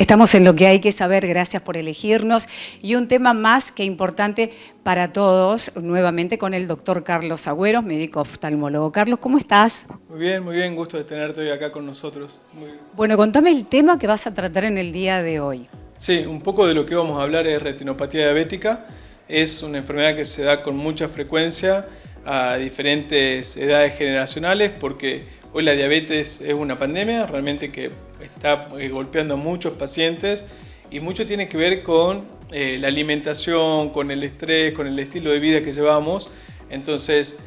Estamos en Lo que hay que saber, gracias por elegirnos. Y un tema más que importante para todos, nuevamente con el doctor Carlos Agüeros, médico oftalmólogo. Carlos, ¿cómo estás? Muy bien, gusto de tenerte hoy acá con nosotros. Bueno, contame el tema que vas a tratar en el día de hoy. Sí, un poco de lo que vamos a hablar es retinopatía diabética. Es una enfermedad que se da con mucha frecuencia a diferentes edades generacionales porque hoy la diabetes es una pandemia realmente que está golpeando a muchos pacientes y mucho tiene que ver con la alimentación, con el estrés, con el estilo de vida que llevamos. Entonces,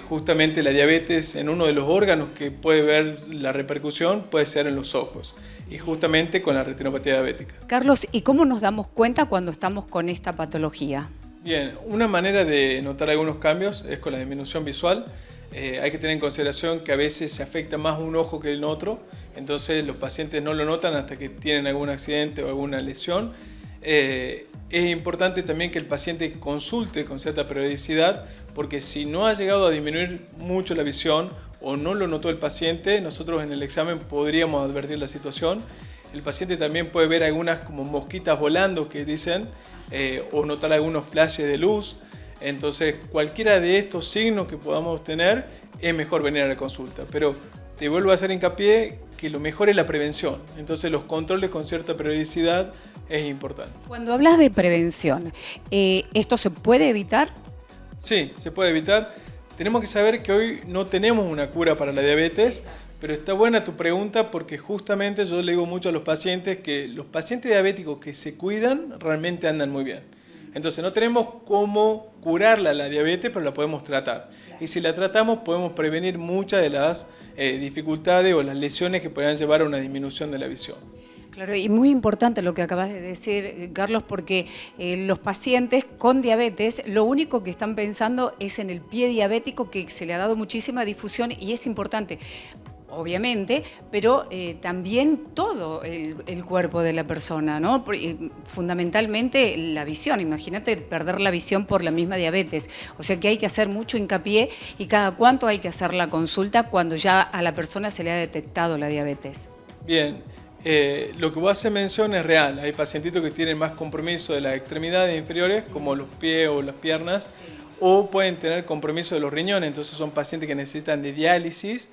justamente la diabetes en uno de los órganos que puede ver la repercusión puede ser en los ojos y justamente con la retinopatía diabética. Carlos, ¿y cómo nos damos cuenta cuando estamos con esta patología? Bien, una manera de notar algunos cambios es con la disminución visual. Hay que tener en consideración que a veces se afecta más un ojo que el otro, entonces los pacientes no lo notan hasta que tienen algún accidente o alguna lesión. Es importante también que el paciente consulte con cierta periodicidad, porque si no ha llegado a disminuir mucho la visión o no lo notó el paciente, nosotros en el examen podríamos advertir la situación. El paciente también puede ver algunas como mosquitas volando que dicen, o notar algunos flashes de luz. Entonces, cualquiera de estos signos que podamos tener, es mejor venir a la consulta. Pero te vuelvo a hacer hincapié que lo mejor es la prevención. Entonces, los controles con cierta periodicidad es importante. Cuando hablas de prevención, ¿esto se puede evitar? Sí, se puede evitar. Tenemos que saber que hoy no tenemos una cura para la diabetes, pero está buena tu pregunta porque justamente yo le digo mucho a los pacientes que los pacientes diabéticos que se cuidan realmente andan muy bien. Entonces no tenemos cómo curarla la diabetes, pero la podemos tratar. Y si la tratamos podemos prevenir muchas de las dificultades o las lesiones que puedan llevar a una disminución de la visión. Claro, y muy importante lo que acabas de decir, Carlos, porque los pacientes con diabetes lo único que están pensando es en el pie diabético, que se le ha dado muchísima difusión y es importante, obviamente, pero también todo el cuerpo de la persona, ¿no? Fundamentalmente la visión. Imagínate perder la visión por la misma diabetes. O sea que hay que hacer mucho hincapié y cada cuánto hay que hacer la consulta cuando ya a la persona se le ha detectado la diabetes. Bien. Lo que vos haces mención es real. Hay pacientitos que tienen más compromiso de las extremidades inferiores, como los pies o las piernas, o pueden tener compromiso de los riñones, entonces son pacientes que necesitan de diálisis.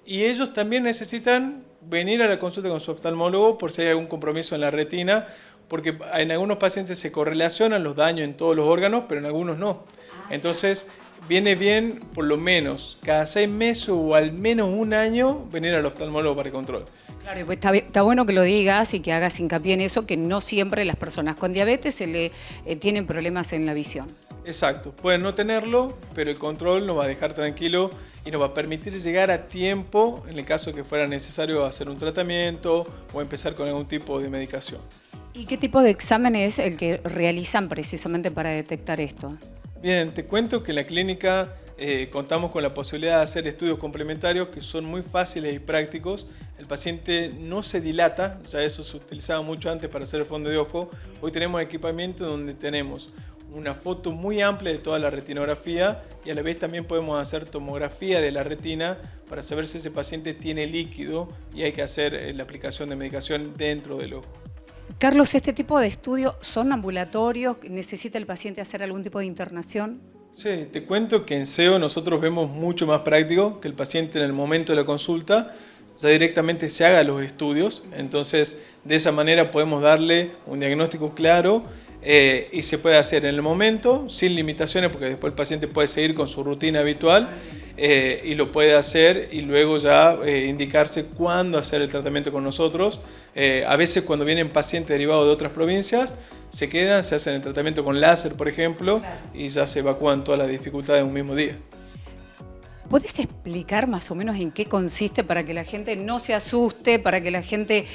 Y ellos también necesitan venir a la consulta con su oftalmólogo por si hay algún compromiso en la retina, porque en algunos pacientes se correlacionan los daños en todos los órganos, pero en algunos no. Entonces, viene bien por lo menos cada 6 meses o al menos un año venir al oftalmólogo para el control. Claro, pues está bueno que lo digas y que hagas hincapié en eso, que no siempre las personas con diabetes tienen problemas en la visión. Exacto, pueden no tenerlo, pero el control nos va a dejar tranquilo y nos va a permitir llegar a tiempo en el caso que fuera necesario hacer un tratamiento o empezar con algún tipo de medicación. ¿Y qué tipo de examen es el que realizan precisamente para detectar esto? Bien, te cuento que en la clínica contamos con la posibilidad de hacer estudios complementarios que son muy fáciles y prácticos. El paciente no se dilata, ya eso se utilizaba mucho antes para hacer el fondo de ojo. Hoy tenemos equipamiento donde tenemos una foto muy amplia de toda la retinografía y a la vez también podemos hacer tomografía de la retina para saber si ese paciente tiene líquido y hay que hacer la aplicación de medicación dentro del ojo. Carlos, ¿este tipo de estudios son ambulatorios? ¿Necesita el paciente hacer algún tipo de internación? Sí, te cuento que en SEO nosotros vemos mucho más práctico que el paciente en el momento de la consulta ya directamente se haga los estudios, entonces de esa manera podemos darle un diagnóstico claro y se puede hacer en el momento sin limitaciones porque después el paciente puede seguir con su rutina habitual y lo puede hacer y luego ya indicarse cuándo hacer el tratamiento con nosotros. A veces cuando vienen pacientes derivados de otras provincias se quedan, se hacen el tratamiento con láser por ejemplo y ya se evacúan todas las dificultades en un mismo día. ¿Puedes explicar más o menos en qué consiste para que la gente no se asuste, para que la gente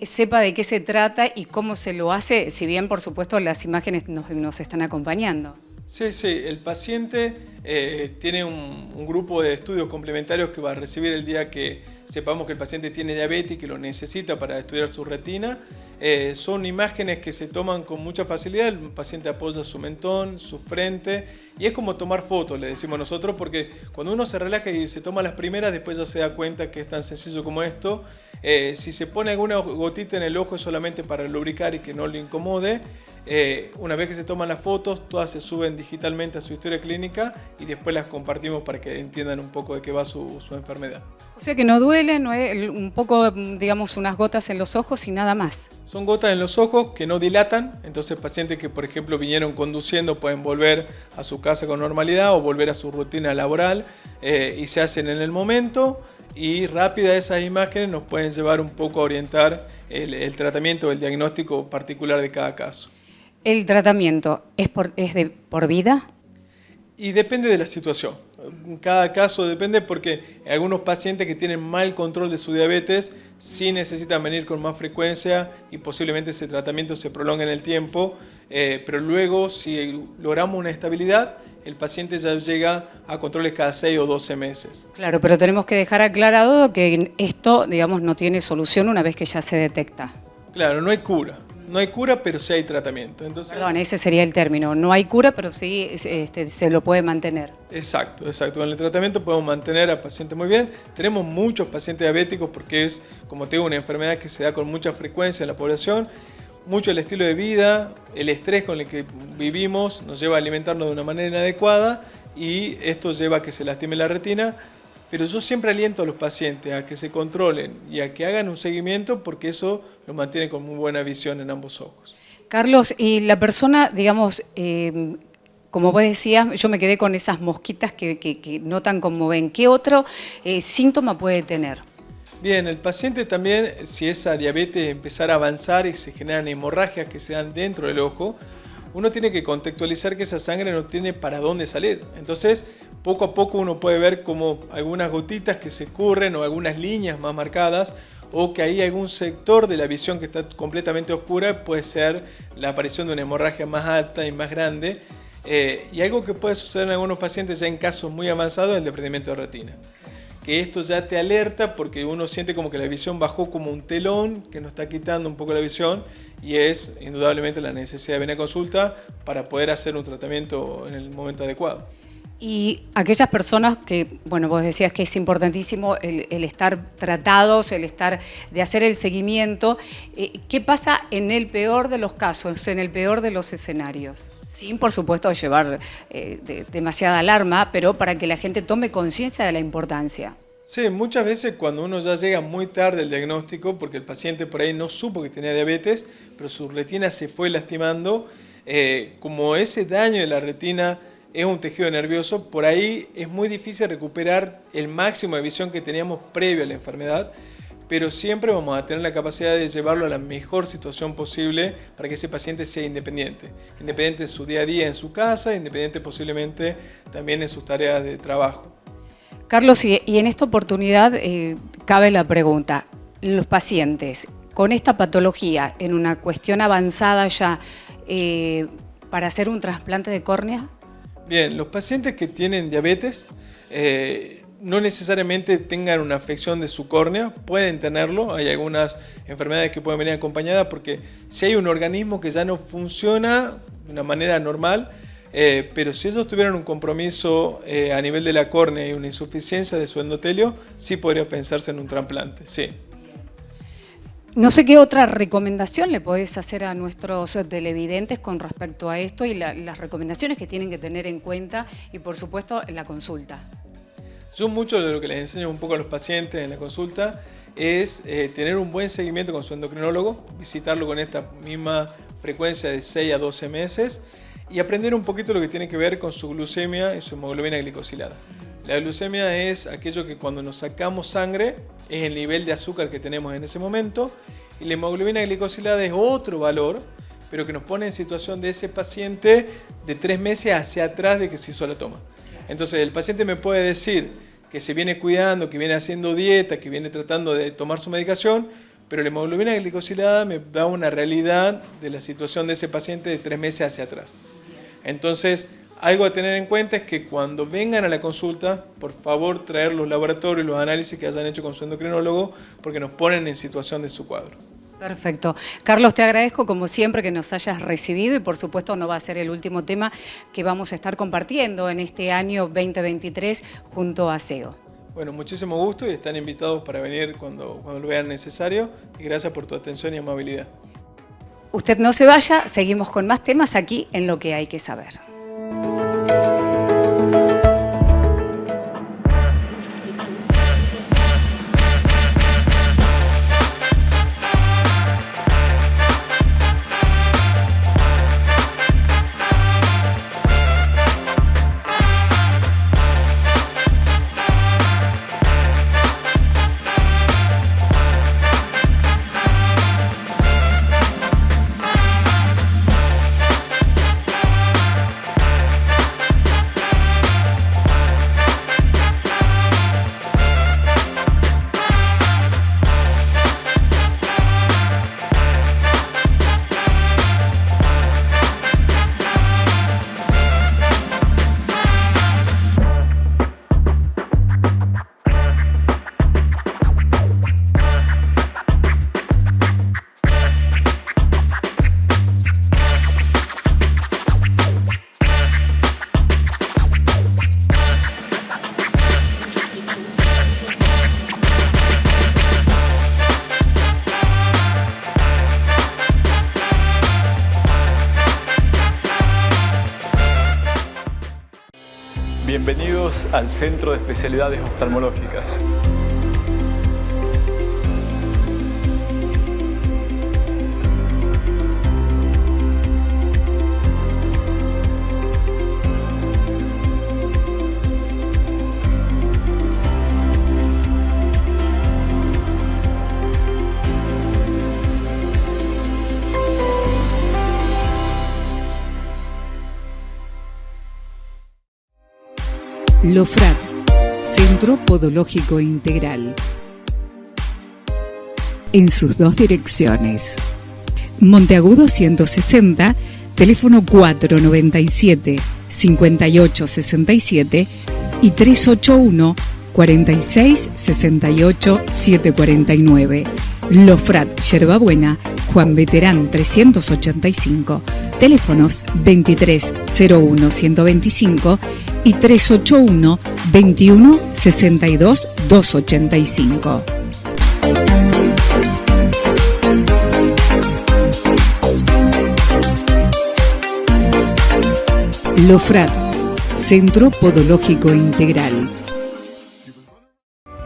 sepa de qué se trata y cómo se lo hace, si bien por supuesto las imágenes nos están acompañando? Sí, el paciente tiene un grupo de estudios complementarios que va a recibir el día que sepamos que el paciente tiene diabetes y que lo necesita para estudiar su retina. Son imágenes que se toman con mucha facilidad, el paciente apoya su mentón, su frente y es como tomar fotos, le decimos nosotros, porque cuando uno se relaja y se toma las primeras, después ya se da cuenta que es tan sencillo como esto. Si se pone alguna gotita en el ojo es solamente para lubricar y que no le incomode. Una vez que se toman las fotos, todas se suben digitalmente a su historia clínica y después las compartimos para que entiendan un poco de qué va su enfermedad. O sea que no duele, no es un poco, digamos, unas gotas en los ojos y nada más. Son gotas en los ojos que no dilatan, entonces pacientes que por ejemplo vinieron conduciendo pueden volver a su casa con normalidad o volver a su rutina laboral y se hacen en el momento, y rápida esas imágenes nos pueden llevar un poco a orientar el tratamiento o el diagnóstico particular de cada caso. ¿El tratamiento es por vida? Y depende de la situación. En cada caso depende, porque algunos pacientes que tienen mal control de su diabetes sí necesitan venir con más frecuencia y posiblemente ese tratamiento se prolongue en el tiempo, pero luego si logramos una estabilidad, el paciente ya llega a controles cada 6 o 12 meses. Claro, pero tenemos que dejar aclarado que esto, digamos, no tiene solución una vez que ya se detecta. Claro, no hay cura. No hay cura, pero sí hay tratamiento. Entonces, perdón, ese sería el término. No hay cura, pero sí se lo puede mantener. Exacto, exacto. Con el tratamiento podemos mantener al paciente muy bien. Tenemos muchos pacientes diabéticos porque es, como te digo, una enfermedad que se da con mucha frecuencia en la población. Mucho el estilo de vida, el estrés con el que vivimos nos lleva a alimentarnos de una manera inadecuada y esto lleva a que se lastime la retina. Pero yo siempre aliento a los pacientes a que se controlen y a que hagan un seguimiento, porque eso los mantiene con muy buena visión en ambos ojos. Carlos, y la persona, digamos, como vos decías, yo me quedé con esas mosquitas que notan como ven. ¿Qué otro síntoma puede tener? Bien, el paciente también, si esa diabetes empezara a avanzar y se generan hemorragias que se dan dentro del ojo, uno tiene que contextualizar que esa sangre no tiene para dónde salir. Entonces, poco a poco uno puede ver como algunas gotitas que se escurren o algunas líneas más marcadas, o que hay algún sector de la visión que está completamente oscura, puede ser la aparición de una hemorragia más alta y más grande. Y algo que puede suceder en algunos pacientes ya en casos muy avanzados es el desprendimiento de retina. Que esto ya te alerta porque uno siente como que la visión bajó como un telón que nos está quitando un poco la visión, y es indudablemente la necesidad de venir a consulta para poder hacer un tratamiento en el momento adecuado. Y aquellas personas que, bueno, vos decías que es importantísimo el estar tratados, de hacer el seguimiento, ¿qué pasa en el peor de los casos, en el peor de los escenarios? Sin, por supuesto, llevar demasiada alarma, pero para que la gente tome conciencia de la importancia. Sí, muchas veces cuando uno ya llega muy tarde al diagnóstico, porque el paciente por ahí no supo que tenía diabetes, pero su retina se fue lastimando, como ese daño de la retina es un tejido nervioso, por ahí es muy difícil recuperar el máximo de visión que teníamos previo a la enfermedad, pero siempre vamos a tener la capacidad de llevarlo a la mejor situación posible para que ese paciente sea independiente. Independiente de su día a día en su casa, independiente posiblemente también en sus tareas de trabajo. Carlos, y en esta oportunidad cabe la pregunta, los pacientes con esta patología en una cuestión avanzada ya para hacer un trasplante de córnea. Bien, los pacientes que tienen diabetes no necesariamente tengan una afección de su córnea, pueden tenerlo, hay algunas enfermedades que pueden venir acompañadas porque si hay un organismo que ya no funciona de una manera normal, pero si ellos tuvieran un compromiso a nivel de la córnea y una insuficiencia de su endotelio, sí podría pensarse en un trasplante, sí. No sé qué otra recomendación le podés hacer a nuestros televidentes con respecto a esto y las recomendaciones que tienen que tener en cuenta y, por supuesto, en la consulta. Yo mucho de lo que les enseño un poco a los pacientes en la consulta es tener un buen seguimiento con su endocrinólogo, visitarlo con esta misma frecuencia de 6 a 12 meses y aprender un poquito lo que tiene que ver con su glucemia y su hemoglobina glicosilada. La glucemia es aquello que cuando nos sacamos sangre es el nivel de azúcar que tenemos en ese momento, y la hemoglobina glicosilada es otro valor, pero que nos pone en situación de ese paciente de 3 meses hacia atrás de que se hizo la toma. Entonces el paciente me puede decir que se viene cuidando, que viene haciendo dieta, que viene tratando de tomar su medicación, pero la hemoglobina glicosilada me da una realidad de la situación de ese paciente de 3 meses hacia atrás. Entonces, algo a tener en cuenta es que cuando vengan a la consulta, por favor traer los laboratorios y los análisis que hayan hecho con su endocrinólogo, porque nos ponen en situación de su cuadro. Perfecto. Carlos, te agradezco como siempre que nos hayas recibido y por supuesto no va a ser el último tema que vamos a estar compartiendo en este año 2023 junto a SEO. Bueno, muchísimo gusto y están invitados para venir cuando lo vean necesario. Y gracias por tu atención y amabilidad. Usted no se vaya, seguimos con más temas aquí en Lo que hay que saber. Bienvenidos al Centro de Especialidades Oftalmológicas. Lofrat, Centro Podológico Integral. En sus dos direcciones. Monteagudo 160, teléfono 497-5867 y 381-4668-749. Lofrat, Yerbabuena, Juan Veterán 385, teléfonos 2301-125 y 381-21-62-285. Lofrat, Centro Podológico Integral.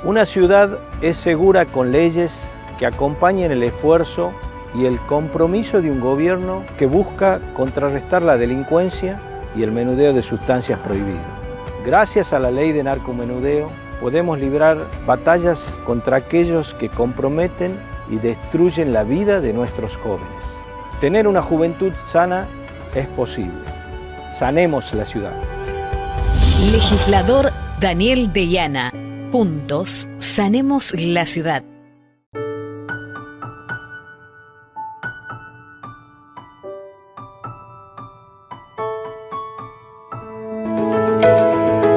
Una ciudad es segura con leyes que acompañen el esfuerzo y el compromiso de un gobierno que busca contrarrestar la delincuencia y el menudeo de sustancias prohibidas. Gracias a la ley de narcomenudeo podemos librar batallas contra aquellos que comprometen y destruyen la vida de nuestros jóvenes. Tener una juventud sana es posible. Sanemos la ciudad. Legislador Daniel Deyana. Juntos, sanemos la ciudad.